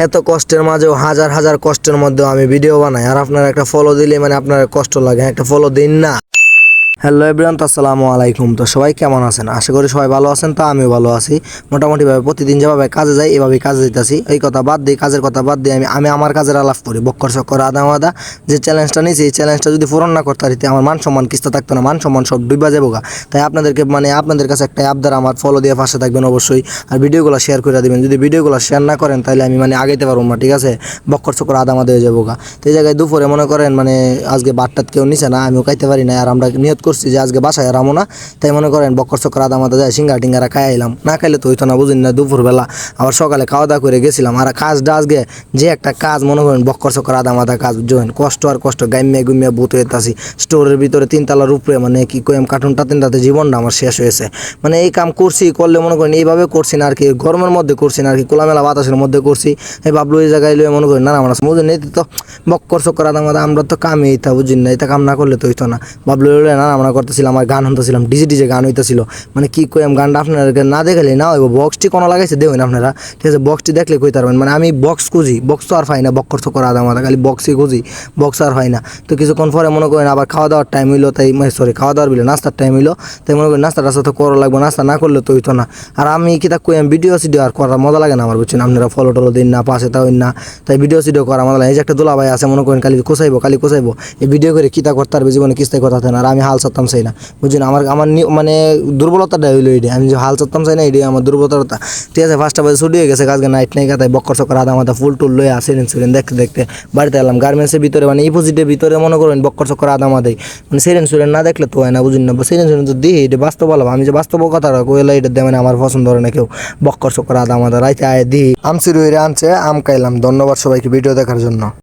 এত কষ্টের মাঝেও হাজার হাজার কষ্টের মধ্যেও আমি ভিডিও বানাই, আর আপনারা একটা ফলো দিলে মানে আপনার কষ্ট লাগে, একটা ফলো দিন না। হ্যালো এভরিওয়ান, আসসালামু আলাইকুম। তো সবাই কেমন আছেন? আশা করি সবাই ভালো আছেন। তো আমিও ভালো আছি মোটামুটিভাবে। প্রতিদিন যেভাবে কাজে যাই এভাবেই কাজে যেতেছি। এই কথা বাদ দিই, কাজের কথা বাদ দিয়ে আমি আমার কাজের আলাপ করি। বক্কর চক্কর আদা মাদা যে চ্যালেঞ্জটা নিয়েছি, এই চ্যালেঞ্জটা যদি পূরণ না করতে পারি আমার মান সম্মান কিস্তা থাকতো না, মান সম্মান সব ডুবা যাবো গা। তাই আপনাদেরকে আপনাদের কাছে একটা আবদার, আমার ফলো দিয়ে পাশে থাকবেন অবশ্যই, আর ভিডিওগুলো শেয়ার করে দিবেন। যদি ভিডিওগুলো শেয়ার না করেন তাহলে আমি আগাইতে পারবো না, ঠিক আছে? বক্কর চক্কর আদা মাদা হয়ে যাবো গা। তো এই জায়গায় দুপুরে মনে করেন আজকে বাটটাত কেউ নিছে না, আমিও খাইতে পারি না। আর আমরা নিয়ত করছি যে আজকে বাসায় রামো না, তাই মনে করেন বক্কর চক্কর আদা মাদা যায় সিঙ্গা টিঙ্গারা খাই আইলাম। না খাইলে তো হইতো না, বুঝিনি না? দুপুরবেলা আবার সকালে খাওয়া দাওয়া করে গেছিলাম। আর কাজটা আজকে যে একটা কাজ মনে করেন বক্কর চক্কর আদা মাদা কাজ, বুঝলেন? কষ্ট আর কষ্ট, গাইমে গুইমে বুত হইতাছি স্টোরের ভিতরে তিনতলার উপরে, কি কইম কার্টুনটা তিনটাতে জীবনটা আমার শেষ হয়েছে। এই কাম করলে মনে করেন এইভাবে করছি না আর কি, গরমের মধ্যে করছি না আর কি, খোলামেলা বাতাসের মধ্যে করছি। এই ভাবলো এই জায়গায় লয়ে মনে করেন না আমার বুঝলেন, এই তো বক্কর চক্কর আদা মাদা আমরা তো কামে এইটা, বুঝলেন না? এটা কাম না করলে তো হইতো না। ভাবলো না আমরা করতেছিলাম, আমার গান শুনতেছিলাম, ডিজে গান হইতেছিল। কি কইম গানটা আপনাদেরকে না দেখালে না হইব। বক্সটি কোনো লাগাইছে দেখুন আপনারা, ঠিক আছে? বক্সটি দেখলে কইতে পারবেন। আমি বক্স খুঁজি, বক্স তো আর পাই না। বক্কর চক্কর আদা মাদা খালি বক্সই খুঁজি, বক্স আর হয় না। তো কিছুক্ষণ পরে মনে করেন আবার খাওয়া দাওয়ার টাইম হইলো, তাই খাওয়া দাওয়ার বিলে নাস্তার টাইম হইলো, তাই মনে করেন নাস্তা টাস্তা তো করা লাগবে, নাস্তা না করলে তো হইতো না। আর আমি কিতা কইম ভিডিও সিডিও আর করার মজা লাগে না আমার, বুঝছেন? আপনারা ফলো টলো দিন না, পাশে তাও না, তাই ভিডিও সিডিও করা মজা লাগে। এই যে একটা দোলা ভাই আছে মনে করেন কালি কোসাইবো এই ভিডিও করে কিতা করতে পারবে জীবনে, কিস্তায় কথা থাকে না। আর আমি হাল ছাড়তাম চাই না, বুঝছেন? আমার দুর্বলতাটা হইলো এটি, আমি যে হাল ছাড়তাম চাই না, এটি আমার দুর্বলতা। ঠিক আছে, 5টা বাজে ছুটি হয়ে গেছে, কাজকে নাইট নাই তাই বক্কর চক্কর আদা মাদা ফুল টুল লয়ে সেরেন দেখতে দেখতে বাড়িতে এলাম। গার্মেন্টসের ভিতরে ইপোজিটের ভিতরে মনে করেন বক্কর চক্কর আদা মাদাই সেরেন না দেখলে তো হয় না, বুঝুন না? সেরেন তো দিই, এটা বাস্তব বললাম। আমি যে বাস্তব কথা কইলে এটা দেয় আমার পছন্দ হয় না কেউ। বক্কর চক্কর আদা মাদা রাইতে আয় দিই, আমসির আনছে, আম খাইলাম। ধন্যবাদ সবাইকে ভিডিও দেখার জন্য।